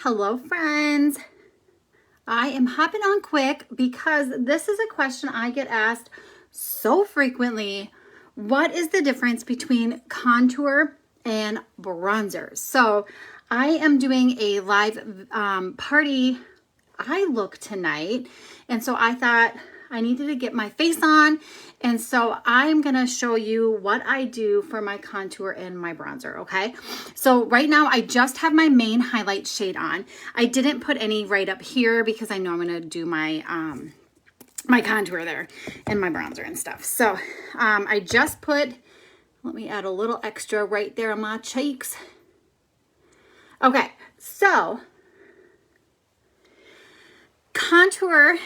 Hello friends, I am hopping on quick because this is a question I get asked so frequently. What is the difference between contour and bronzer? So I am doing a live party eye look tonight, and so I thought I needed to get my face on, and so I'm gonna show you what I do for my contour and my bronzer, okay? So right now I just have my main highlight shade on. I didn't put any right up here because I know I'm gonna do my my contour there and my bronzer and stuff. So I just put, let me add a little extra right there on my cheeks. Okay, so contour,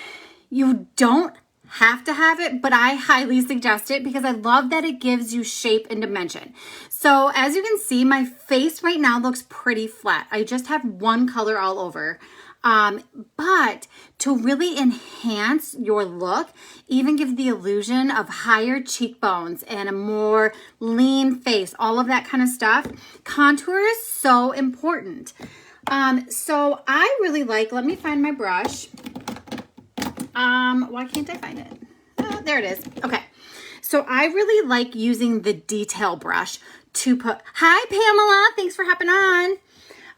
you don't have to have it, but I highly suggest it because I love that it gives you shape and dimension. So as you can see, my face right now looks pretty flat. I just have one color all over. But to really enhance your look, even give the illusion of higher cheekbones and a more lean face, all of that kind of stuff, contour is so important. So I really like, let me find my brush. Why can't I find it? Oh, there it is. Okay. So I really like using the detail brush to put, hi Pamela, thanks for hopping on.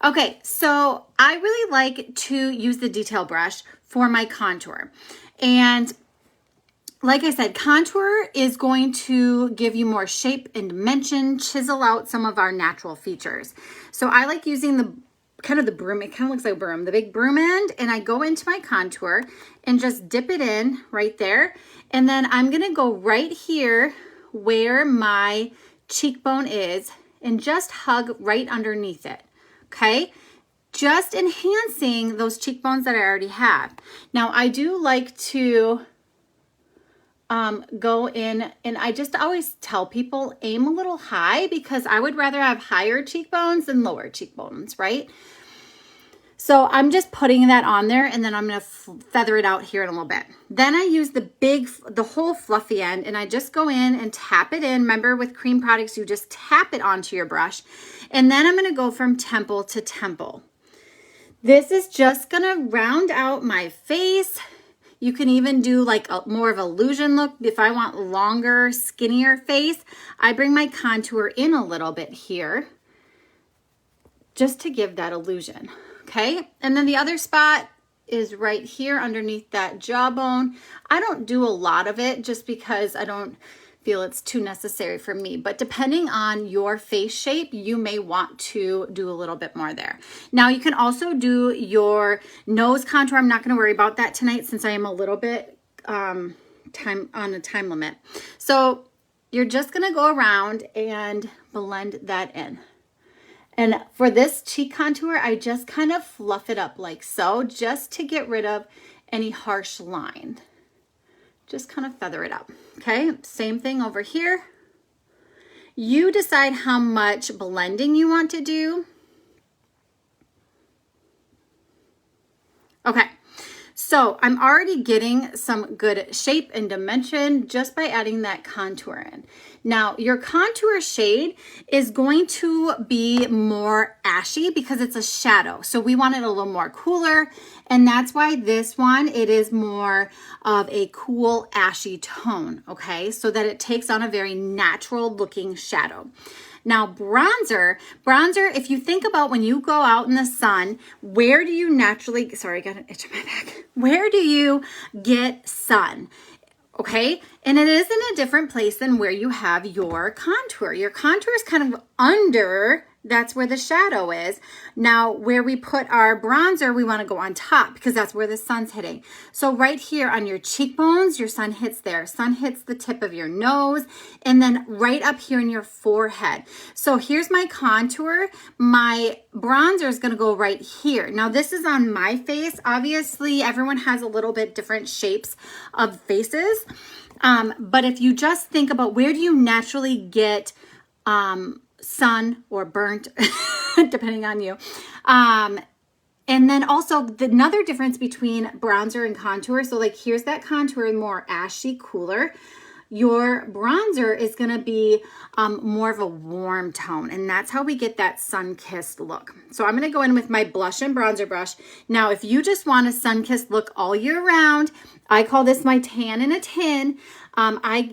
Okay, so I really like to use the detail brush for my contour. And like I said, contour is going to give you more shape and dimension, chisel out some of our natural features. So I like using the kind of the broom, it kind of looks like a broom, the big broom end, and I go into my contour and just dip it in right there. And then I'm gonna go right here where my cheekbone is and just hug right underneath it, okay? Just enhancing those cheekbones that I already have. Now I do like to go in, and I just always tell people aim a little high because I would rather have higher cheekbones than lower cheekbones, right? So I'm just putting that on there, and then I'm going to feather it out here in a little bit. Then I use the whole fluffy end, and I just go in and tap it in. Remember, with cream products, you just tap it onto your brush. And then I'm going to go from temple to temple. This is just going to round out my face. You can even do like a more of an illusion look. If I want longer, skinnier face, I bring my contour in a little bit here just to give that illusion. Okay, and then the other spot is right here underneath that jawbone. I don't do a lot of it just because I don't feel it's too necessary for me, but depending on your face shape, you may want to do a little bit more there. Now you can also do your nose contour. I'm not going to worry about that tonight since I am a little bit on a time limit. So you're just going to go around and blend that in. And for this cheek contour, I just kind of fluff it up like so, just to get rid of any harsh line. Just kind of feather it up, okay? Same thing over here. You decide how much blending you want to do. Okay, so I'm already getting some good shape and dimension just by adding that contour in. Now, your contour shade is going to be more ashy because it's a shadow. So we want it a little more cooler. And that's why this one, it is more of a cool ashy tone, okay? So that it takes on a very natural looking shadow. Now, bronzer, if you think about when you go out in the sun, where do you naturally, sorry, I got an itch in my back. Where do you get sun? Okay, and it is in a different place than where you have your contour. Your contour is kind of under, that's where the shadow is. Now, where we put our bronzer, we want to go on top because that's where the sun's hitting. So right here on your cheekbones, your sun hits there. Sun hits the tip of your nose, and then right up here in your forehead. So here's my contour. My bronzer is going to go right here. Now, this is on my face. Obviously, everyone has a little bit different shapes of faces. But if you just think about where do you naturally get sun or burnt, depending on you. And then also another difference between bronzer and contour. So like here's that contour, more ashy, cooler. your bronzer is going to be more of a warm tone, and that's how we get that sun-kissed look. So I'm going to go in with my blush and bronzer brush. Now, if you just want a sun-kissed look all year round, I call this my tan in a tin.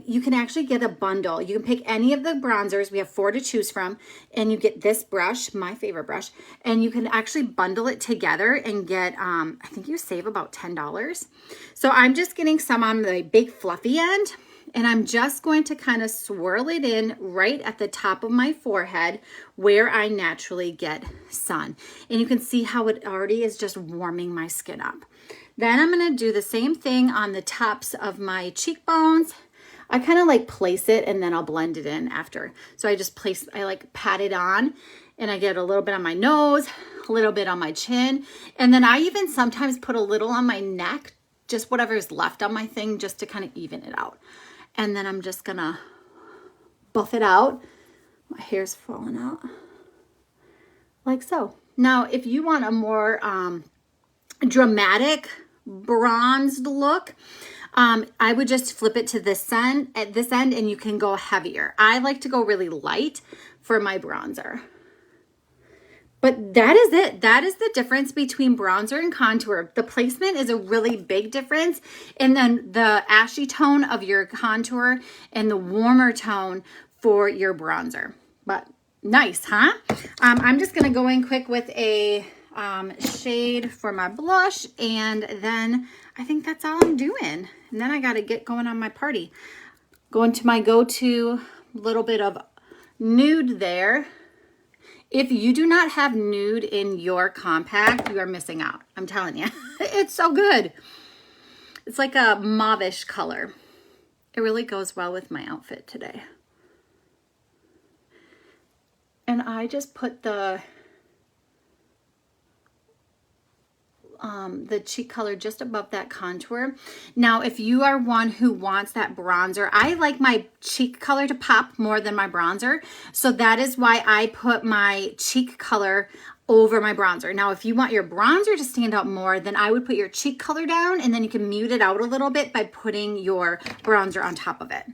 You can actually get a bundle. You can pick any of the bronzers. We have 4 to choose from, and you get this brush, my favorite brush, and you can actually bundle it together and get, I think you save about $10. So I'm just getting some on the big fluffy end, and I'm just going to kind of swirl it in right at the top of my forehead where I naturally get sun. And you can see how it already is just warming my skin up. Then I'm going to do the same thing on the tops of my cheekbones. I kind of like place it and then I'll blend it in after. So I like pat it on, and I get a little bit on my nose, a little bit on my chin. And then I even sometimes put a little on my neck, just whatever's left on my thing, just to kind of even it out. And then I'm just going to buff it out. My hair's falling out like so. Now, if you want a more dramatic bronzed look, I would just flip it to this end, at this end, and you can go heavier. I like to go really light for my bronzer. But that is it. That is the difference between bronzer and contour. The placement is a really big difference. And then the ashy tone of your contour and the warmer tone for your bronzer. But nice, huh? I'm just going to go in quick with a shade for my blush, and then I think that's all I'm doing. And then I got to get going on my party. Going to my go-to little bit of nude there. If you do not have nude in your compact, you are missing out. I'm telling you. It's so good. It's like a mauvish color. It really goes well with my outfit today. And I just put the cheek color just above that contour. Now, if you are one who wants that bronzer, I like my cheek color to pop more than my bronzer. So that is why I put my cheek color over my bronzer. Now, if you want your bronzer to stand out more, then I would put your cheek color down, and then you can mute it out a little bit by putting your bronzer on top of it.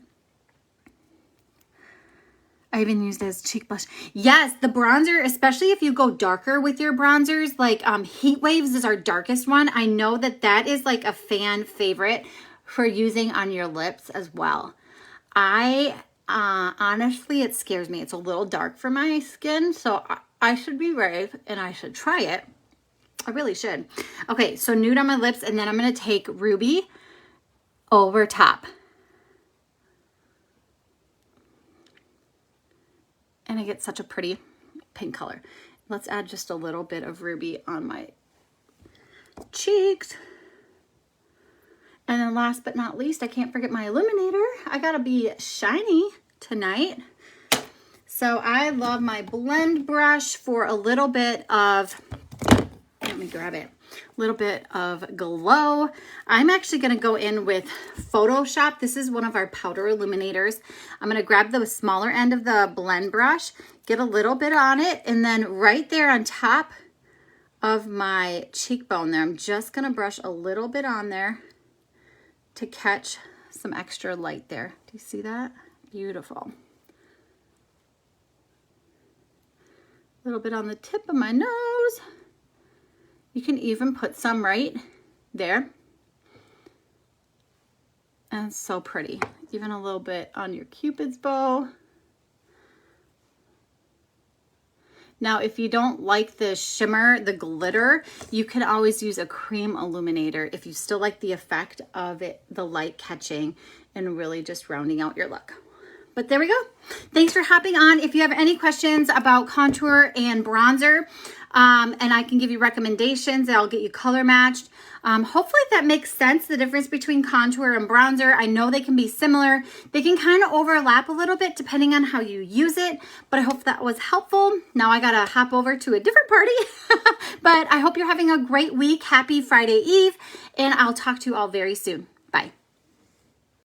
I even used it as cheek blush. Yes, the bronzer, especially if you go darker with your bronzers, like Heat Waves is our darkest one. I know that that is like a fan favorite for using on your lips as well. Honestly, it scares me. It's a little dark for my skin, so I should be brave and I should try it. I really should. Okay, so nude on my lips, and then I'm going to take Ruby over top. And I get such a pretty pink color. Let's add just a little bit of Ruby on my cheeks. And then last but not least, I can't forget my Illuminator. I gotta be shiny tonight. So I love my blend brush for a little bit of, let me grab it, a little bit of glow. I'm actually gonna go in with Photoshop. This is one of our powder illuminators. I'm gonna grab the smaller end of the blend brush, get a little bit on it, and then right there on top of my cheekbone there, I'm just gonna brush a little bit on there to catch some extra light there. Do you see that? Beautiful. A little bit on the tip of my nose. You can even put some right there. And it's so pretty. Even a little bit on your Cupid's bow. Now, if you don't like the shimmer, the glitter, you can always use a cream illuminator if you still like the effect of it, the light catching and really just rounding out your look. But there we go. Thanks for hopping on. If you have any questions about contour and bronzer, and I can give you recommendations, I'll get you color matched. Hopefully that makes sense, the difference between contour and bronzer. I know they can be similar. They can kind of overlap a little bit depending on how you use it, but I hope that was helpful. Now I gotta hop over to a different party, but I hope you're having a great week. Happy Friday Eve, and I'll talk to you all very soon. Bye.